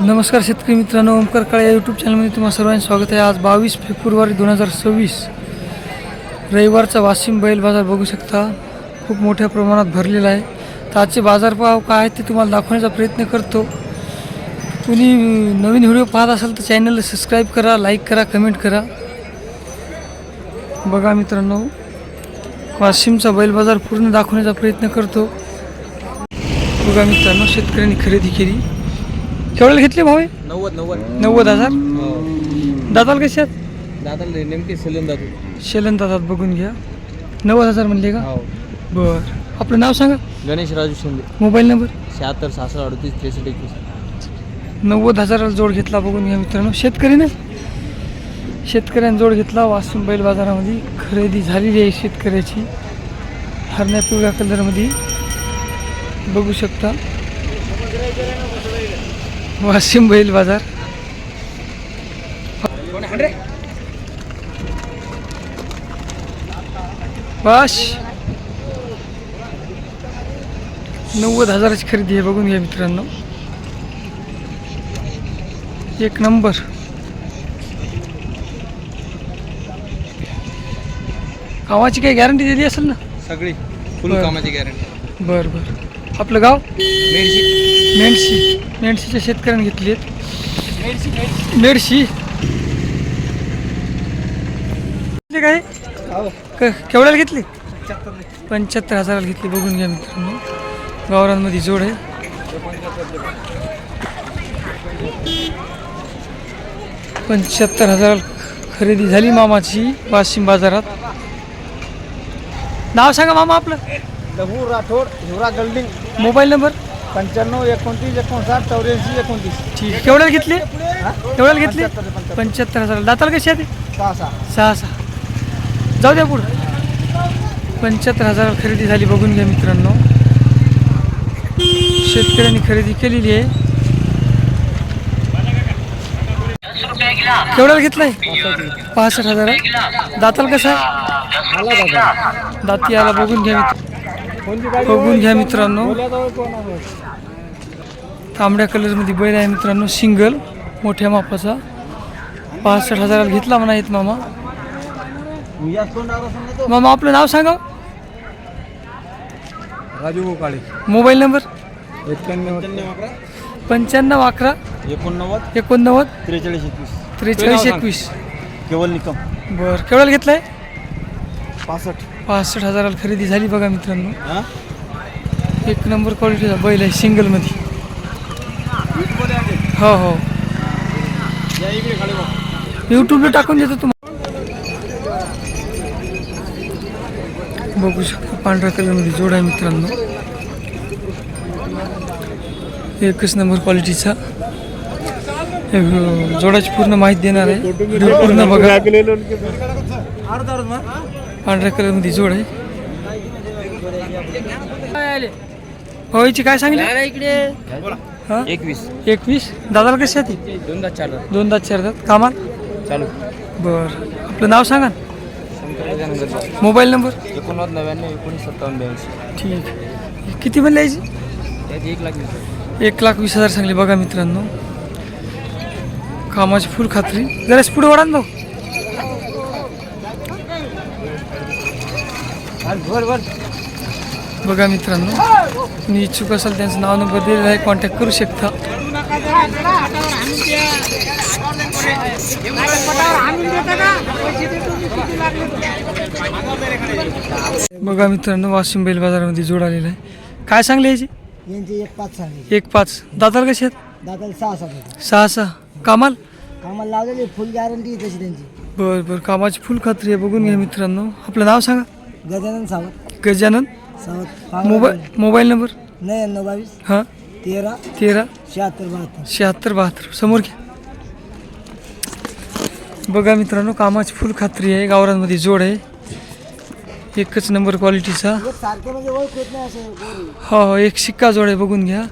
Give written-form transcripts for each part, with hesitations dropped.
नमस्कार शेतकरी मित्रांनो, ओमकार काळे या यूट्यूब चॅनलमध्ये तुम्हा सर्वांचे स्वागत आहे। आज 22 फेब्रुवारी 2026 रविवारचा वाशिम बैल बाजार बघू शकता, खूप मोठ्या प्रमाणात भरलेला आहे। तर आजचे बाजारभाव काय आहेत ते तुम्हाला दाखवण्याचा प्रयत्न करतो। तुम्ही नवीन व्हिडिओ पाहत असाल तर चॅनलला सबस्क्राईब करा, लाईक करा, कमेंट करा। बघा मित्रांनो, वाशिमचा बैल बाजार पूर्ण दाखवण्याचा प्रयत्न करतो। बघा मित्रांनो, शेतकऱ्यांनी खरेदी केली। केवढ्याला घेतले भाऊ? 90,000। दाताल कसे आहेत? दादाला नेमके शेलन दातात बघून घ्या। 90,000 म्हणले का? बर, आपलं नाव सांगा। Ganesh Raju Shinde, mobile number 76 66 38 63 21। 90,000 जोड घेतला बघून घ्या मित्रांनो। शेतकऱ्याने जोड घेतला। वाशिम बैल बाजारामध्ये खरेदी झालेली आहे शेतकऱ्याची। हरण्या पिवळ्या कलरमध्ये बघू शकता वाशिम बैल बाजार। बस 90,000ची खरेदी आहे बघून घ्या मित्रांनो, एक नंबर। कामाची काही गॅरंटी दिली असेल ना? सगळी फुल कामाची गॅरंटी। बरं बरं, आपलं गाव? मेडशी। मेडशीच्या शेतकऱ्यांनी घेतली आहेत। मेडशी काय केवढ्याला घेतली? 75,000 घेतली बघून घ्या मित्रांनो। गावरांमध्ये जोड आहे। 75,000 खरेदी झाली मामाची वाशिम बाजारात। नाव सांगा मामा आपलं। लहू राठोड, हिवरा गल्डिंग। Mobile number 95 29 59 84 29। ठीक आहे। केवढ्याला घेतली? 75,000। दाताल कशी आहे? 6 जाऊ द्या पुढं। 75,000 खरेदी झाली बघून घ्या मित्रांनो। शेतकऱ्यांनी खरेदी केलेली आहे। केवढ्याला घेतलंय? 65,000। दाताल कसं आहे? दाती आला बघून घ्या मित्रांनो। तांबड्या कलरमध्ये बैल आहे मित्रांनो, सिंगल मोठ्या मापाचा। 65,000 घेतला म्हणा येत मामा। मामा आपलं नाव सांगा। राजू काळे। Mobile number 95 11 89 89 43 21। केवळ निकम। बरं, केवढ्याला घेतलाय? 65,000 खरेदी झाली बघा मित्रांनो। एक नंबर क्वालिटीचा बैल आहे, सिंगलमध्ये। हो हो, यूट्यूबला टाकून देतो तुम्हाला। बघू शकता पांढऱ्या कलरमध्ये जोड आहे मित्रांनो, एकच नंबर क्वालिटीचा। जोडाची पूर्ण माहिती देणार आहे, पूर्ण बघा। पांढऱ्या कलरमध्ये जोड आहे। होयची काय सांगली? 21। दादाला कशी आहे? 2 दात 4 दात। कामाल चालू। बर, आपलं नाव सांगा। Mobile number 89 99 19 57 82। ठीक। किती म्हणले याची? 1,20,000 सांगली बघा मित्रांनो। कामाची फुल खात्री। जरा पुढे वाढा ना भाऊ। बघा मित्रांनो, मी इच्छुक असाल त्यांचं नाव नंबर दिलेला आहे, कॉन्टॅक्ट करू शकता। बघा मित्रांनो, वाशिम बैल बाजारामध्ये जोड आलेला आहे। काय सांगले याची? 1,5। दाताल कसे आहेत? 6 कामाल लावलेली फुल गॅरंटी त्याची त्यांची। बरं, कामाची फुल खात्री आहे बघून घ्या मित्रांनो। आपलं नाव सांगा। गजानन सावंत। मोबाईल नंबर 99 हां 13 76 72। समोर घ्या। बघा मित्रांनो, कामाची फुल खात्री आहे, गावरांमध्ये जोड आहे, एकच नंबर क्वालिटीचा। सारखे म्हणजे ओळख होत नाही असे। हो, एक शिक्का जोड आहे बघून घ्या।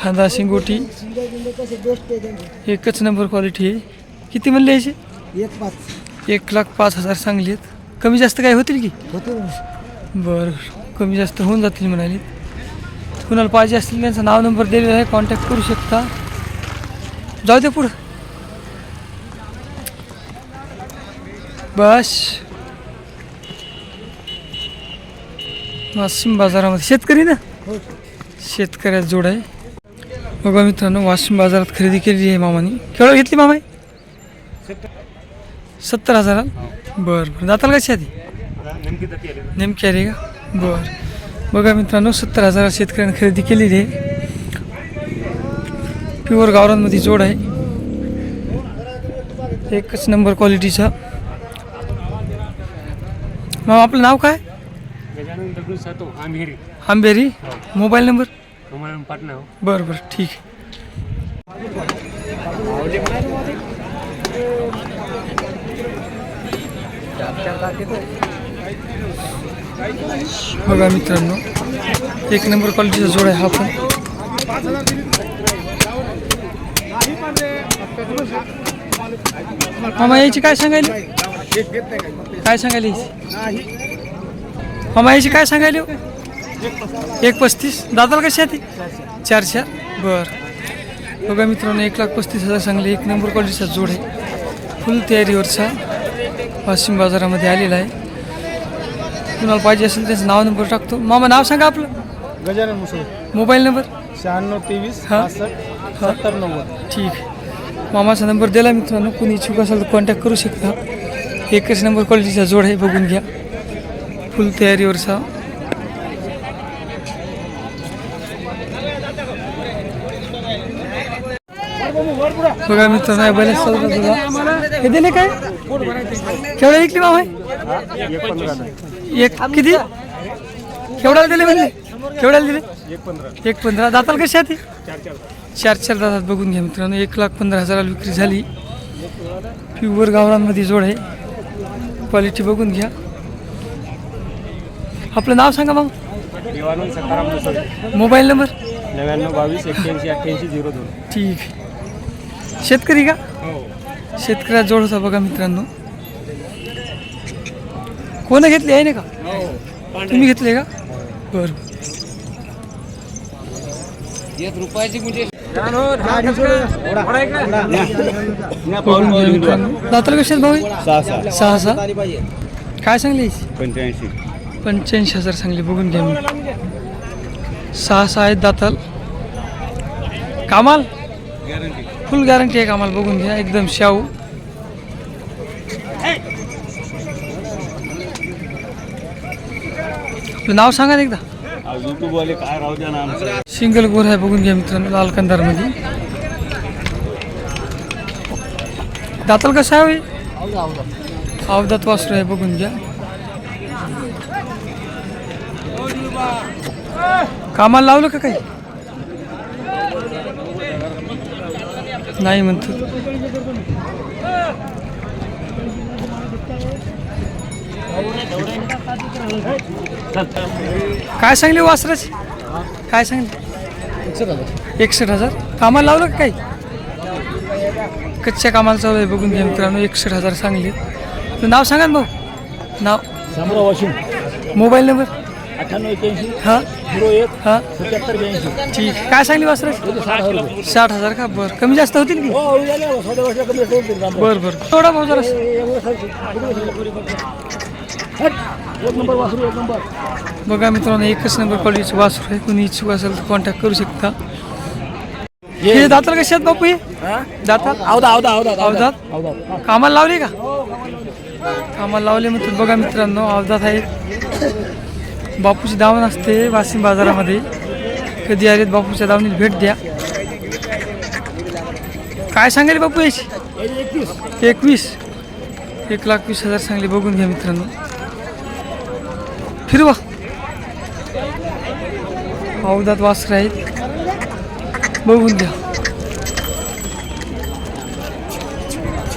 खांदा शिंगोटी बेस्ट आहे त्यांचे, एकच नंबर क्वालिटी आहे। किती म्हणले याची? 1,05,000 सांगली आहेत। कमी जास्त काय होतील की? होते। बरं, कमी जास्त होऊन जातील म्हणाले। कुणाला पाहिजे असतील त्यांचं नाव नंबर दिलेला आहे, कॉन्टॅक्ट करू शकता। जाऊ दे पुढं. बस वाशिम बाजारामध्ये शेतकरी ना, शेतकऱ्याचा जोड आहे. बघा मित्रांनो, वाशिम बाजारात खरेदी केलेली आहे मामानी. केवढं घेतली मामा? 70,000. बरं बरं. दाताला कशी आधी नेमकी आली का? बरं. बघा मित्रांनो, 70,000 शेतकऱ्यांनी खरेदी केलेली आहे. प्युअर गावरांमध्ये जोड आहे, एकच नंबर क्वालिटीचा. मग आपलं नाव काय? आंबेरी. Mobile number? बरं बरं ठीक आहे. बघा मित्रांनो, एक नंबर क्वालिटीचा जोड आहे हा पण. मामा याची काय सांगायली? काय सांगायली मामा याची काय सांगायली? 1,35,000. दादाला कशी आहे ती? 4. बरं. बघा मित्रांनो, 1,35,000 सांगले. एक नंबर क्वालिटीचा जोड आहे, फुल तयारीवरचा, वाशिम बाजारामध्ये आलेला आहे. कुणाला पाहिजे असेल त्याचं नाव नंबर टाकतो. मामा नाव सांगा आपलं. गजानन मुसळे. Mobile number? 96 23 हां 70 90. ठीक आहे. मामाचा नंबर दिला मित्रांनो, कोणी इच्छुक असेल तर कॉन्टॅक्ट करू शकता. एकच नंबर क्वालिटीचा जोड आहे, बघून घ्या, फुल तयारीवरचा. बघा मित्रांनो, बरेच हे दिले काय? केवढ्या विकली मामा? एक किती? केवढ्याला दिले म्हणले? केवढ्याला दिले? 1,15,000. दाताला कशी आहे ती? 4 दातात. बघून घ्या मित्रांनो, 1,15,000 विक्री झाली. प्युअर गावरांमध्ये जोड आहे, क्वालिटी बघून घ्या. आपलं नाव सांगा मग. Mobile number? 99 22 81 88 02. ठीक आहे. शेतकरी का? शेतकऱ्याचा जोड होता बघा मित्रांनो. कोण घेतली आहे ना का? तुम्ही घेतले का? बरं. दाताला कशात भाऊ? 6. काय सांगली? 85,000 सांगली. बघून घ्या मी. 6 आहेत दाताल. कामाल फुल गॅरंटी आहे कामाला. बघून घ्या, एकदम शाहू. आपलं नाव सांगा ना एकदा. यूट्यूब वाले काय राहू द्या नाम. सिंगल गोर आहे, बघून घ्या मित्रांनो, लाल कंदारमध्ये. दाताल कसं आहे? अवदात वासरू आहे, बघून घ्या. कामाला लावलं का काही? नाही म्हणतो. काय सांगली वासराची? काय सांगली? 61,000. कामाला लावलं का काही? कच्च्या कामाला चालू आहे, बघून घ्या मित्रांनो. 61,000 सांगली. नाव सांगा ना भाऊ. नाव? शामराव वाशिम. Mobile number? 98 81 हां 01 हां 77 82. ठीक. काय सांगली वासराची? 60,000 का? बरं. कमी जास्त होतील की? बरं बरं. थोडा भाऊ जरा. बघा मित्रांनो, एकच नंबर क्वालिटीचं वासरू आहे. कोणी इच्छुक असेल तर कॉन्टॅक्ट करू शकता. हे दाताला कसे आहेत बापू? हे दातात अवधात. कामाला लावले का? कामाला लावले म्हणतात. बघा मित्रांनो, अवधात आहेत. बापूची दावण असते वाशिम बाजारामध्ये. कधी आलेत बापूच्या दावणीला भेट द्या. काय सांगेल बापू याची? 21. 1,20,000 सांगले. बघून घ्या मित्रांनो. फिरवा. अवधात वासर आहेत, बघून घ्या.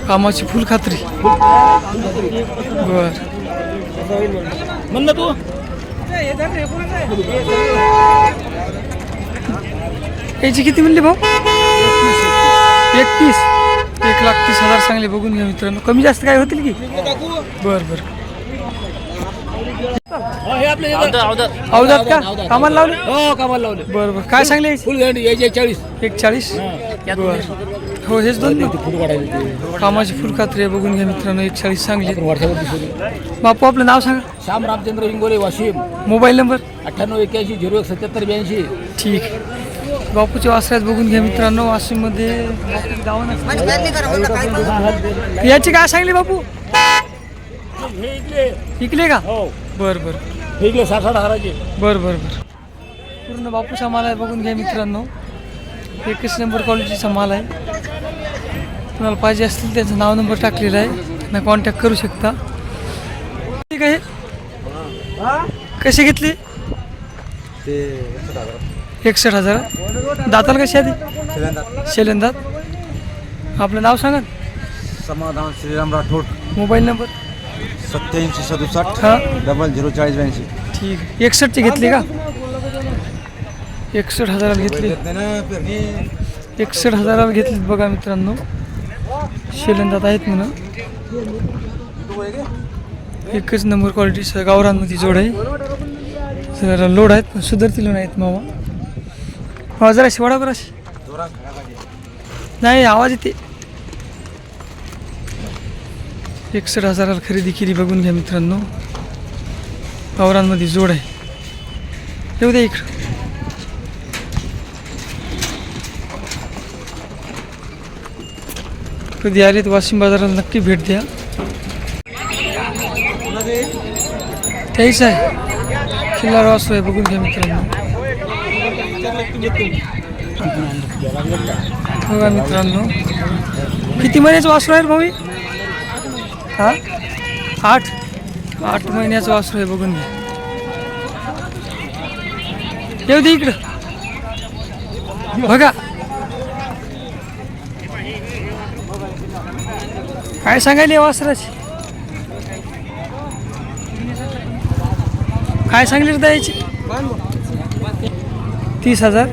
कामाची फुल खात्री. बर. म्हणलं तू याची किती म्हणली भाऊ? 31. 1,30,000 सांगले. बघून घ्या मित्रांनो. कमी जास्त काय होतील की? बर बर. हे आपले अवधात का कामाला लावले हो कामाला लावले बरं बरं काय सांगले फुल गॅरंटी यायचे 40. 140 हो हेच दोन ना फुल काढायचे कामाची फुल खात्री आहे बघून घ्या मित्रांनो 140 सांगले व्हॉट्सअपवर दिसले. बापू आपलं नाव सांगा श्याम रामचंद्र हिंगोले वाशिम मोबाईल नंबर 9881017782. ठीक बापूचे वासरात बघून घ्या मित्रांनो वाशिममध्ये याची काय सांगली बापू हे इकडे विकले का हो बरं बरं हे इकडे 60 हजाराचे. बरं बरं बरं पूर्ण बापूचा माल आहे बघून घ्या मित्रांनो 21 नंबर क्वालिटीचा माल आहे तुम्हाला पाहिजे असतील त्यांचं नाव नंबर टाकलेला आहे त्यांना कॉन्टॅक्ट करू शकता ठीक आहे कशी घेतली 61,000 दाताला कशी आधी शेलंदात आपलं नाव सांगा समाधान श्रीराम राठोड मोबाईल नंबर 8767 हां 004082. ठीक आहे 61ची घेतली का 61,000 घेतली 61,000 घेतली बघा मित्रांनो शेलंदात आहेत म्हणून 21 नंबर क्वालिटी गावरांमध्ये जोड आहे जरा लोड आहेत पण सुधारतील नाहीत मामा जरा अशी वडाभर अशी नाही आवाज येते 61,000 खरेदी केली बघून घ्या मित्रांनो गावरांमध्ये जोड आहे येऊ द्या इकडं कधी आले तर वाशिम बाजाराला नक्की भेट द्या त्याहीच आहे किल्ला वासू आहे बघून घ्या मित्रांनो बघा मित्रांनो किती महिन्याचं वासरू आहे भाऊ हां 8 महिन्याचं वासरू आहे बघून घ्या येऊ दे इकडं बघा काय सांगायला वासराची काय सांगली द्यायची 30,000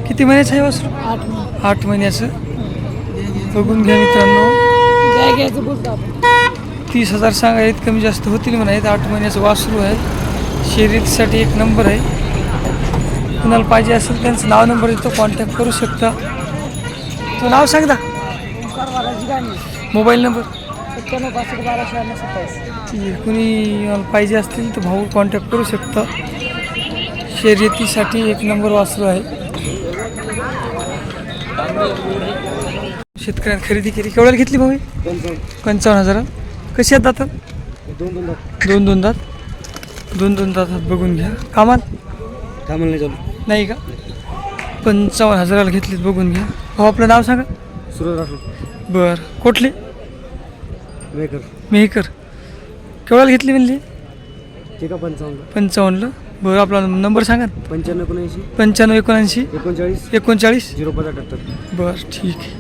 किती महिन्याचं आहे वासरू 8 महिन्याचं बघून घ्या मित्रांनो 30,000 सांगायत कमी जास्त होतील म्हणायत 8 महिन्याचं वासरू आहे शर्यतीसाठी एक नंबर आहे कुणाला पाहिजे असेल त्यांचं नाव नंबर येतो कॉन्टॅक्ट करू शकता तो नाव सांगता मोबाईल नंबर 9765129627. ठीक आहे कुणी पाहिजे असतील तर भाऊ कॉन्टॅक्ट करू शकता शर्यतीसाठी एक नंबर वासरू आहे शेतकऱ्यांनी खरेदी केली केवढ्याला घेतली भाऊ 55,000 कशी आहेत दातात 2 दातात बघून घ्या कामाला नाही चालू नाही का 55,000 घेतलीत बघून घ्या भाऊ आपलं नाव सांगा सुरज राठोड बरं कुठली मेकर मेहकर केवढ्याला घेतली म्हणली ठीक आहे 55 बरं आपला नंबर सांगा 9579 95 79 39 39 0578. बरं ठीक आहे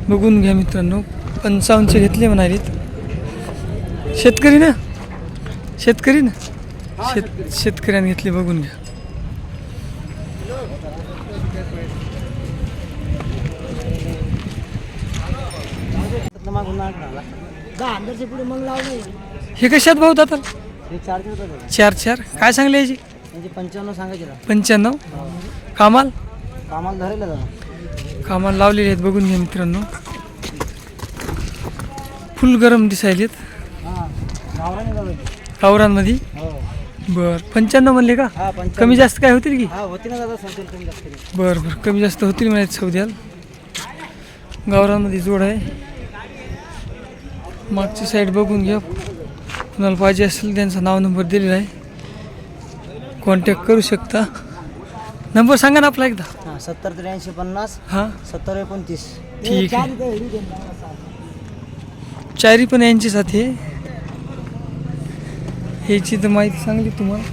बघून घ्या मित्रांनो 55चे घेतले म्हणालीत शेतकरी ना शेतकऱ्यांनी घेतले बघून घ्या अंदरचे पुढे मग लावलं हे कशात भाऊ दाता हे 4 4 काय सांगले याची म्हणजे 95 सांगायचे ना 95 कामाल कामाला धरायला जाणार कामाला लावलेले आहेत बघून घ्या मित्रांनो फुल गरम दिसायलेत हां गावराने जाऊ गावरांमध्ये हो बरं 95 म्हणले का हां 95 कमी जास्त काय होतील की हां होती ना दादा संतील कमी जास्त करून. बरं कमी जास्त होतील म्हणायचं सौद्याल गावरांमध्ये जोड आहे मागची साईड बघून घ्या कुणाला पाहिजे असेल त्यांचा नाव नंबर दिलेला आहे कॉन्टॅक्ट करू शकता नंबर सांगा ना आपला एकदा हां 70 83 50 हां 70 29 ठीक आहे चारी पण यांची साथी आहे ह्याची तर माहिती सांगली तुम्हाला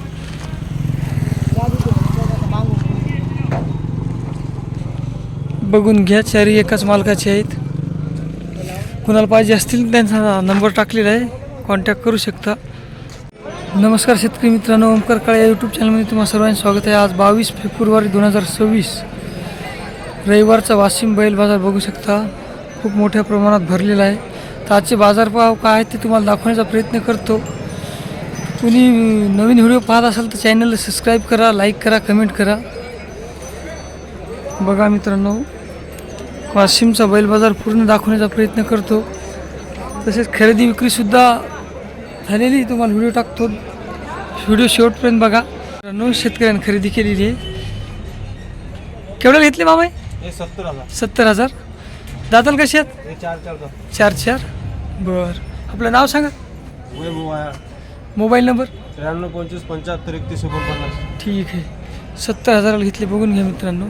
बघून घ्या चारी एकाच मालकाचे आहेत कुणाला पाहिजे असतील त्यांचा नंबर टाकलेला आहे कॉन्टॅक्ट करू शकता नमस्कार शेतकरी मित्रांनो ओमकार काळे या यूट्यूब चॅनलमध्ये तुम्हाला सर्वांचे स्वागत आहे आज 22 फेब्रुवारी 2026 रविवारचा वाशिम बैल बाजार बघू शकता खूप मोठ्या प्रमाणात भरलेला आहे तर आजचे बाजारभाव काय आहेत ते तुम्हाला दाखवण्याचा प्रयत्न करतो कुणी नवीन व्हिडिओ पाहत असाल तर चॅनलला सबस्क्राईब करा, लाईक करा, कमेंट करा. बघा मित्रांनो, वाशिमचा बैल बाजार पूर्ण दाखवण्याचा प्रयत्न करतो. तसेच खरेदी विक्रीसुद्धा झालेली तुम्हाला व्हिडिओ टाकतो. व्हिडिओ शेवटपर्यंत बघा. मित्रांनो, शेतकऱ्यांनी खरेदी केलेली आहे. केवढ्याला घेतले मामा? हे 70,000. 70,000. दाताल कशी आहेत? हे 4 4. बरं, आपलं नाव सांगा, वैभव मोबाईल नंबर. 93 25 75 31 49. ठीक आहे. 70,000ला घेतले, बघून घ्या मित्रांनो.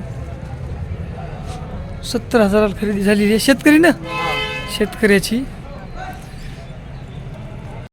70,000ला खरेदी झालेली आहे. शेतकरी ना, शेतकऱ्याची